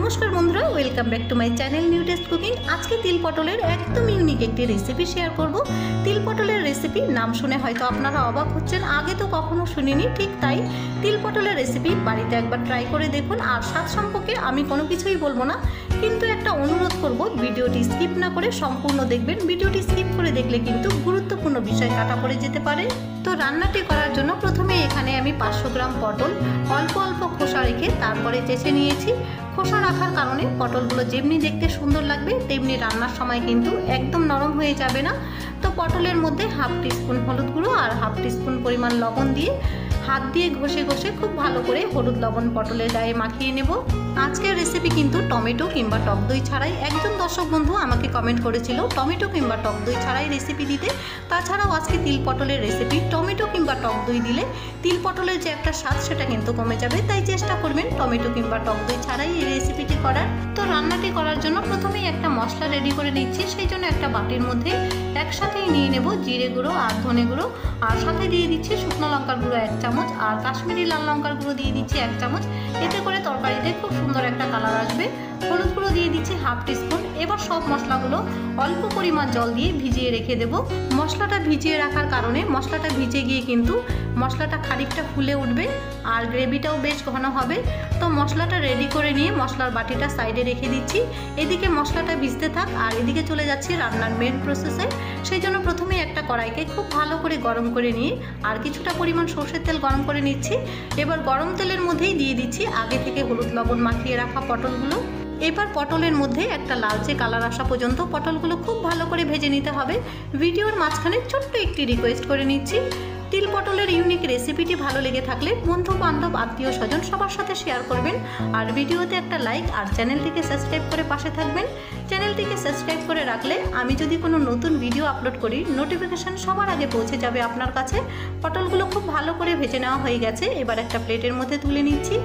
नमस्कार बंधुरा welcome back to my channel new taste cooking. आज के तिल पटलेर एकदम यूनिक एक रेसिपि शेयर करब। तिल पटलेर रेसिपि नाम शुने हयतो आपनारा अबाक हच्छेन, आगे तो कखनो शुनिनी, ठीक ताई तिल पटलेर रेसिपि बाड़ीते एकबार ट्राई करे देखुन। आर स्वाद सम्पर्के आमी कोनो किछुई बोलबो ना, किन्तु एकटा अनुरोध करब भिडियोटी स्किप ना करे सम्पूर्ण देखबेन। भिडियोटी स्किप करे देखले किन्तु गुरुत्वपूर्ण विषय काटा पड़े जेते पारे। तो रान्नाटी करार जोन्नो प्रथमे एखाने आमी 500 ग्राम पटल अल्प अल्प खोसा रेखे तारपरे चेचे नियेछि। खोसा राखार कारणे पटलगुलो जेमनि देखते सुंदर लागबे तेमनि रान्नार समय किन्तु एकदम नरम हये जाबे ना। तो पटलेर मध्य हाफ टीस्पुन हलुद गुঁড়ো और हाफ टीस्पुन परिमाण लवण दिए हाथ दिए घषे घषे खूब भालो करे हलुद लवण पटलेर गाये माखिए नेब। आजकेर रेसिपि किन्तु टमेटो किंबा टक दई छाड़ाई। एकजन दर्शक बंधु आमाके कमेंट करेछिलो टमेटो किंबा टक दई छाड़ाई रेसिपि दिते। ताछाड़ाओ आजके तिल पटलेर रेसिपि टमेटो किंबा टक दई दिले तिल पटलेर जे एकटा स्वाद सेटा किन्तु कमे जाबे, ताई चेष्टा करबेन टमेटो किंबा टक दई छाड़ाई এই রেসিপিটি করার। তো রান্নাটি করার জন্য প্রথমেই একটা মশলা রেডি করে নিচ্ছি। সেই জন্য একটা বাটির মধ্যে একসাথেই নিয়ে নেব জিরে গুঁড়ো আর ধনে গুঁড়ো, আর সাথে দিয়ে দিচ্ছি শুকনো লঙ্কার গুঁড়ো 1 চামচ আর কাশ্মীরি লাল লঙ্কার গুঁড়ো দিয়ে দিচ্ছি 1 চামচ। এতে করে তরকারিতে খুব সুন্দর একটা কালার আসবে। হলুদ গুঁড়ো দিয়ে দিচ্ছি হাফ টিস্পুন। এবার সব মশলাগুলো অল্প পরিমাণ জল দিয়ে ভিজিয়ে রেখে দেব। মশলাটা ভিজিয়ে রাখার কারণে মশলাটা ভিজে গিয়ে কিন্তু মশলাটা খানিকটা ফুলে উঠবে আর গ্রেভিটাও বেশ ঘন হবে। তো মশলাটা রেডি করে নিয়ে মশলার বাটিটা সাইডে রেখে দিচ্ছি। এদিকে মশলাটা ভিজতে থাক আর এদিকে চলে যাচ্ছি রান্নার মেন প্রসেসে। সেই জন্য প্রথমে একটা কড়াইকে খুব ভালো করে গরম করে নিয়ে আর কিছুটা পরিমাণ সরষের তেল গরম করে নিচ্ছি। এবার গরম তেলের মধ্যেই দিয়ে দিচ্ছি আগে থেকে হলুদ লবণ মাখিয়ে রাখা পটলগুলো। এবার পটলের মধ্যে একটা লালচে কালার আসা পর্যন্ত পটলগুলো খুব ভালো করে ভেজে নিতে হবে। ভিডিওর মাঝখানে ছোট্ট একটি রিকোয়েস্ট করে নিচ্ছি, তিল পটলের ইউনিক রেসিপিটি ভালো লেগে থাকলে বন্ধু বান্ধব আত্মীয় স্বজন সবার সাথে শেয়ার করবেন আর ভিডিওতে একটা লাইক আর চ্যানেলটিকে সাবস্ক্রাইব করে পাশে থাকবেন। চ্যানেলটিকে সাবস্ক্রাইব করে রাখলে আমি যদি কোনো নতুন ভিডিও আপলোড করি নোটিফিকেশন সবার আগে পৌঁছে যাবে আপনার কাছে। পটলগুলো খুব ভালো করে ভেজে নেওয়া হয়ে গেছে। এবার একটা প্লেটের মধ্যে তুলে নিচ্ছি।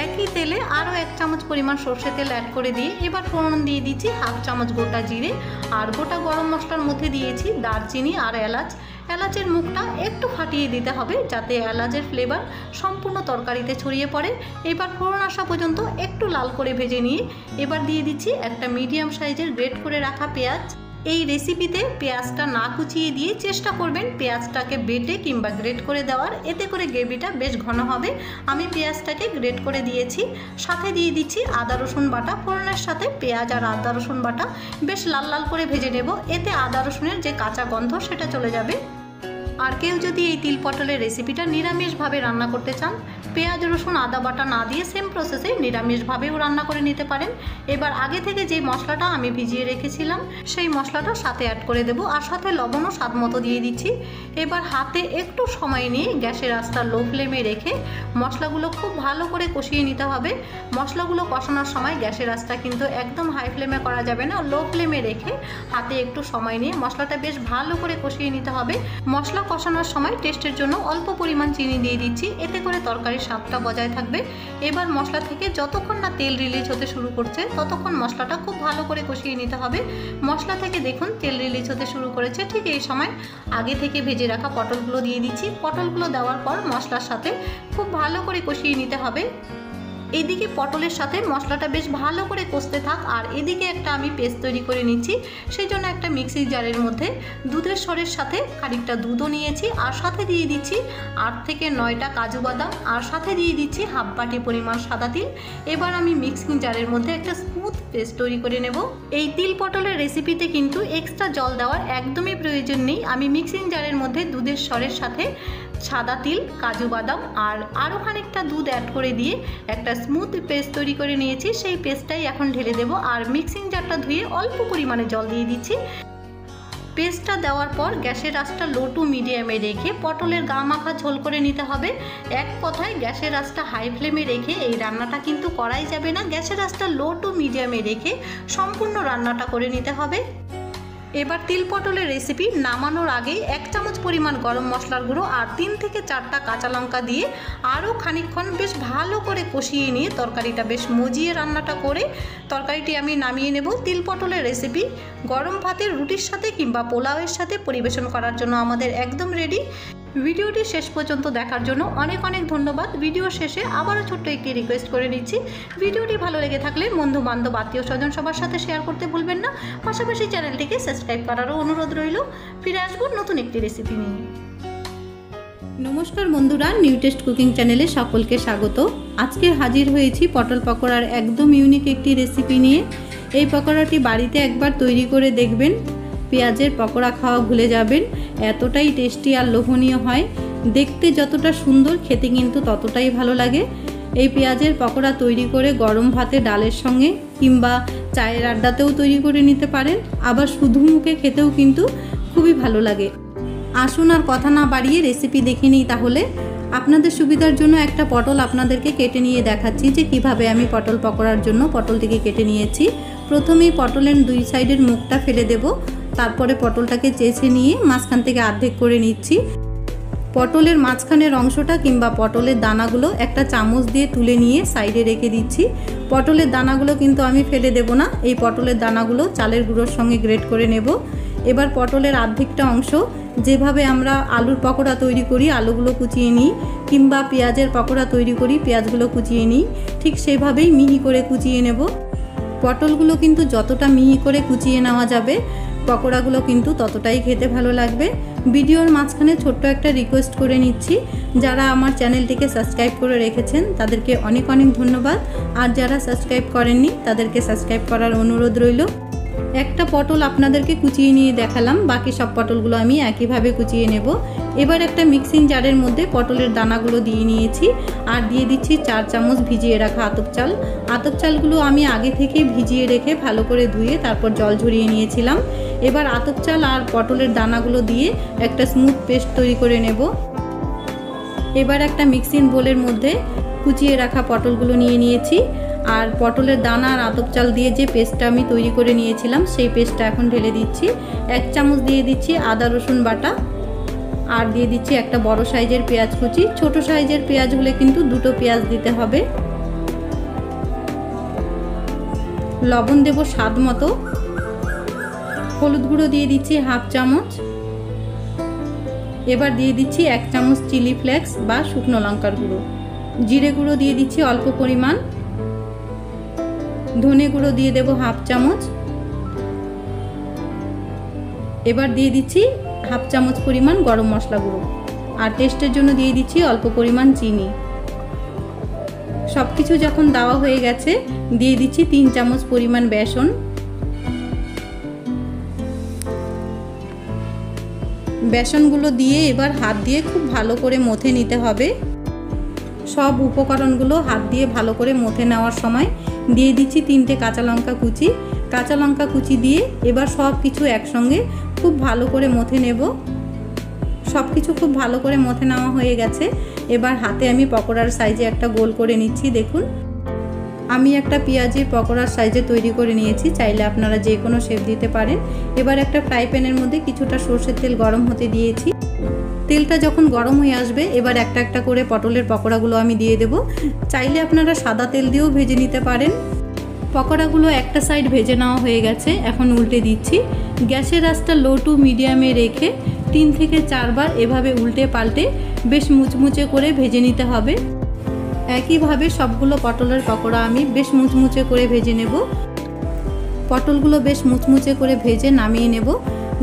একই তেলে আরও 1 চামচ পরিমাণ সরষে তেল অ্যাড করে দিয়ে এবার ফোড়ন দিয়ে দিচ্ছি হাফ চামচ গোটা জিরে আর গোটা গরম মশলার মধ্যে দিয়েছি দারচিনি আর এলাচ। এলাচের মুখটা একটু ফাটিয়ে দিতে হবে যাতে এলাচের ফ্লেভার সম্পূর্ণ তরকারিতে ছড়িয়ে পড়ে। এবার ফোড়ন আসা পর্যন্ত একটু লাল করে ভেজে নিয়ে এবার দিয়ে দিচ্ছি একটা মিডিয়াম সাইজের গ্রেট করে রাখা পেঁয়াজ। এই রেসিপিতে পেঁয়াজটা না কুচিয়ে দিয়ে চেষ্টা করবেন পেঁয়াজটাকে বেটে কিংবা গ্রেট করে দেওয়ার, এতে করে গ্রেভিটা বেশ ঘন হবে। আমি পেঁয়াজটাকে গ্রেট করে দিয়েছি। সাথে দিয়ে দিচ্ছি আদা রসুন বাটা। ফোড়নের সাথে পেঁয়াজ আর আদা রসুন বাটা বেশ লাল লাল করে ভেজে নেব, এতে আদা রসুনের যে কাঁচা গন্ধ সেটা চলে যাবে। আর কেউ যদি এই তিল পটলের রেসিপিটা নিরামিষভাবে রান্না করতে চান পেঁয়াজ রসুন আদা বাটা না দিয়ে সেম প্রসেসে নিরামিষভাবেও রান্না করে নিতে পারেন। এবার আগে থেকে যে মশলাটা আমি ভিজিয়ে রেখেছিলাম সেই মশলাটা সাথে অ্যাড করে দেব আর সাথে লবণও স্বাদ মতো দিয়ে দিচ্ছি। এবার হাতে একটু সময় নিয়ে গ্যাসের আঁচটা লো ফ্লেমে রেখে মশলাগুলো খুব ভালো করে কষিয়ে নিতে হবে। মশলাগুলো কষানোর সময় গ্যাসের আঁচটা কিন্তু একদম হাই ফ্লেমে করা যাবে না, লো ফ্লেমে রেখে হাতে একটু সময় নিয়ে মশলাটা বেশ ভালো করে কষিয়ে নিতে হবে। মশলা কষানোর সময় টেস্টের জন্য অল্প পরিমাণ চিনি দিয়ে দিচ্ছি, এতে করে তরকারির স্বাদটা বজায় থাকবে। এবার মশলা থেকে যতক্ষণ না তেল রিলিজ হতে শুরু করছে ততক্ষণ মশলাটা খুব ভালো করে কষিয়ে নিতে হবে। মশলা থেকে দেখুন তেল রিলিজ হতে শুরু করেছে, ঠিক এই সময় আগে থেকে ভেজে রাখা পটলগুলো দিয়ে দিচ্ছি। পটলগুলো দেওয়ার পর মশলার সাথে খুব ভালো করে কষিয়ে নিতে হবে। এদিকে পটলের সাথে মশলাটা বেশ ভালো করে কষতে থাক আর এদিকে একটা আমি পেস্ট তৈরি করে নিচ্ছি। সেই জন্য একটা মিক্সি জারের মধ্যে দুধের সরের সাথে খানিকটা দুধও নিয়েছি আর সাথে দিয়ে দিচ্ছি 8 থেকে 9টা কাজু বাদাম আর সাথে দিয়ে দিচ্ছি হাফ বাটি পরিমাণ সাদা তিল। এবার আমি মিক্সিং জারের মধ্যে একটা স্মুথ পেস্ট তৈরি করে নেব। এই তিল পটলের রেসিপিতে কিন্তু এক্সট্রা জল দেওয়ার একদমই প্রয়োজন নেই। আমি মিক্সিং জারের মধ্যে দুধের সরের সাথে সাদা তিল কাজু বাদাম আর আরও খানিকটা দুধ অ্যাড করে দিয়ে একটা স্মুথ পেস্ট তৈরি করে নিয়েছি। সেই পেস্টটাই এখন ঢেলে দেব আর মিক্সিং জারটা ধুয়ে অল্প পরিমাণে জল দিয়ে দিচ্ছি। পেস্টটা দেওয়ার পর গ্যাসের আঁচটা লো টু মিডিয়ামে রেখে পটলের গা মাখা ঝোল করে নিতে হবে। এক কথায় গ্যাসের আঁচটা হাই ফ্লেমে রেখে এই রান্নাটা কিন্তু করাই যাবে না, গ্যাসের আঁচটা লো টু মিডিয়ামে রেখে সম্পূর্ণ রান্নাটা করে নিতে হবে। এবার তিল পটলের রেসিপি নামানোর আগে 1 চামচ পরিমাণ গরম মশলার গুঁড়ো আর 3 থেকে 4টা কাঁচা লঙ্কা দিয়ে আরও খানিকক্ষণ বেশ ভালো করে কষিয়ে নিয়ে তরকারিটা বেশ মজিয়ে রান্নাটা করে তরকারিটি আমি নামিয়ে নেব। তিল পটলের রেসিপি গরম ভাতের রুটির সাথে কিংবা পোলাওয়ের সাথে পরিবেশন করার জন্য আমাদের একদম রেডি। ভিডিওটি শেষ পর্যন্ত দেখার জন্য অনেক অনেক ধন্যবাদ। ভিডিও শেষে আবারও ছোট্ট একটি রিকোয়েস্ট করে নিচ্ছি, ভিডিওটি ভালো লেগে থাকলে বন্ধু বান্ধব আত্মীয় স্বজন সবার সাথে শেয়ার করতে ভুলবেন না। পাশাপাশি চ্যানেলটিকে সাবস্ক্রাইব করারও অনুরোধ রইল। ফিরে আসবো নতুন একটি রেসিপি নিয়ে। নমস্কার বন্ধুরা, নিউ টেস্ট কুকিং চ্যানেলে সকলকে স্বাগত। আজকে হাজির হয়েছি পটল পকোড়ার একদম ইউনিক একটি রেসিপি নিয়ে। এই পকোড়াটি বাড়িতে একবার তৈরি করে দেখবেন, পেঁয়াজের পকোড়া খাওয়া ভুলে যাবেন। এতটাই টেস্টি আর লোভনীয় হয়, দেখতে যতটা সুন্দর খেতে কিন্তু ততটাই ভালো লাগে। এই পেঁয়াজের পকোড়া তৈরি করে গরম ভাতে ডালের সঙ্গে কিংবা চায়ের আড্ডাতেও তৈরি করে নিতে পারেন, আবার শুধু মুখে খেতেও কিন্তু খুবই ভালো লাগে। আসুন আর কথা না বাড়িয়ে রেসিপি দেখে নিই তাহলে। আপনাদের সুবিধার জন্য একটা পটল আপনাদেরকে কেটে নিয়ে দেখাচ্ছি যে কিভাবে আমি পটল পকোড়ার জন্য পটলটিকে কেটে নিয়েছি। প্রথমেই পটলের দুই সাইডের মুখটা ফেলে দেব, তারপরে পটলটাকে চেঁচে নিয়ে মাঝখান থেকে অর্ধেক করে নিচ্ছি। পটলের মাঝখানের অংশটা কিংবা পটলের দানাগুলো একটা চামচ দিয়ে তুলে নিয়ে সাইডে রেখে দিচ্ছি। পটলের দানাগুলো কিন্তু আমি ফেলে দেব না, এই পটলের দানাগুলো চালের গুঁড়োর সঙ্গে গ্রেট করে নেব। এবার পটলের অর্ধেকটা অংশ যেভাবে আমরা আলুর পকোড়া তৈরি করি আলুগুলো কুচিয়ে নিই, কিংবা পেঁয়াজের পকোড়া তৈরি করি পেঁয়াজগুলো কুচিয়ে নিই, ঠিক সেভাবেই মিহি করে কুচিয়ে নেব। পটলগুলো কিন্তু যতটা মিহি করে কুচিয়ে নেওয়া যাবে পকোড়াগুলো কিন্তু ততটাই খেতে ভালো লাগবে। ভিডিওর মাঝখানে ছোট্ট একটা রিকোয়েস্ট করে নিচ্ছি, যারা আমার চ্যানেলটিকে সাবস্ক্রাইব করে রেখেছেন তাদেরকে অনেক অনেক ধন্যবাদ, আর যারা সাবস্ক্রাইব করেননি তাদেরকে সাবস্ক্রাইব করার অনুরোধ রইল। একটা পটল আপনাদেরকে কুচিয়ে নিয়ে দেখালাম, বাকি সব পটলগুলো আমি একইভাবে কুচিয়ে নেব। এবার একটা মিক্সিং জারের মধ্যে পটলের দানাগুলো দিয়ে নিয়েছি, আর দিয়ে দিচ্ছি 4 চামচ ভিজিয়ে রাখা আতপ চাল। আতপ চালগুলো আমি আগে থেকে ভিজিয়ে রেখে ভালো করে ধুয়ে তারপর জল ঝরিয়ে নিয়েছিলাম। এবার আতপ চাল আর পটলের দানাগুলো দিয়ে একটা স্মুথ পেস্ট তৈরি করে নেব। এবার একটা মিক্সিং বোলের মধ্যে কুচিয়ে রাখা পটলগুলো নিয়ে নিয়েছি, আর পটলের দানা আর আতপ চাল দিয়ে যে পেস্টটা আমি তৈরি করে নিয়েছিলাম সেই পেস্টটা এখন ঢেলে দিচ্ছি। 1 চামচ দিয়ে দিচ্ছি আদা রসুন বাটা, আর দিয়ে দিচ্ছি একটা বড় সাইজের পেঁয়াজ কুচি। ছোট সাইজের পেঁয়াজ হলে কিন্তু 2টো পেঁয়াজ দিতে হবে। লবণ দেব স্বাদ মতো। হলুদ গুঁড়ো দিয়ে দিচ্ছি 1/2 চামচ। এবার দিয়ে দিচ্ছি 1 চামচ চিলি ফ্লেক্স বা শুকনো লঙ্কার গুঁড়ো। জিরে গুঁড়ো দিয়ে দিচ্ছি অল্প পরিমাণ। ধনে গুঁড়ো দিয়ে দেব 1/2 চামচ। এবার দিয়ে দিচ্ছি 1/2 চামচ পরিমাণ গরম মশলা গুঁড়ো, আর টেস্টের জন্য দিয়ে দিচ্ছি অল্প পরিমাণ চিনি। সব কিছু যখন দেওয়া হয়ে গেছে দিয়ে দিচ্ছি 3 চামচ পরিমাণ বেসন। বেসনগুলো দিয়ে এবার হাত দিয়ে খুব ভালো করে মথে নিতে হবে। সব উপকরণগুলো হাত দিয়ে ভালো করে মথে নেওয়ার সময় দিয়ে দিচ্ছি 3টে কাঁচা লঙ্কা কুচি। কাঁচা লঙ্কা কুচি দিয়ে এবার সব কিছু একসঙ্গে খুব ভালো করে মথে নেব। সব কিছু খুব ভালো করে মথে নেওয়া হয়ে গেছে। এবার হাতে আমি পকোড়ার সাইজে একটা গোল করে নিচ্ছি। দেখুন আমি একটা পেঁয়াজের পকোড়ার সাইজে তৈরি করে নিয়েছি, চাইলে আপনারা যে কোনো শেপ দিতে পারেন। এবার একটা ফ্রাই প্যানের মধ্যে কিছুটা সরষের তেল গরম হতে দিয়েছি। তেলটা যখন গরম হয়ে আসবে এবার একটা একটা করে পটলের পকোড়াগুলো আমি দিয়ে দেব। চাইলে আপনারা সাদা তেল দিয়েও ভেজে নিতে পারেন। পকোড়াগুলো একটা সাইড ভেজে নেওয়া হয়ে গেছে, এখন উল্টে দিচ্ছি। গ্যাসের আঁচটা লো টু মিডিয়ামে রেখে 3 থেকে 4 বার এভাবে উল্টে পাল্টে বেশ মুচমুচে করে ভেজে নিতে হবে। একইভাবে সবগুলো পটলের পকোড়া আমি বেশ মুচমুচে করে ভেজে নেব। পটলগুলো বেশ মুচমুচে করে ভেজে নামিয়ে নেব।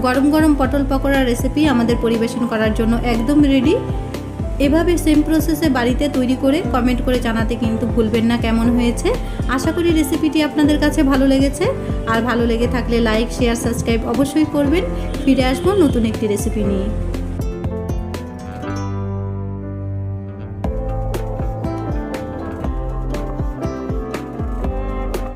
গরম গরম পটল পকোড়ার রেসিপি আমাদের পরিবেশন করার জন্য একদম রেডি। এভাবে সেম প্রসেসে বাড়িতে তৈরি করে কমেন্ট করে জানাতে কিন্তু ভুলবেন না কেমন হয়েছে। আশা করি রেসিপিটি আপনাদের কাছে ভালো লেগেছে, আর ভালো লেগে থাকলে লাইক শেয়ার সাবস্ক্রাইব অবশ্যই করবেন। ফিরে আসবো নতুন একটি রেসিপি নিয়ে।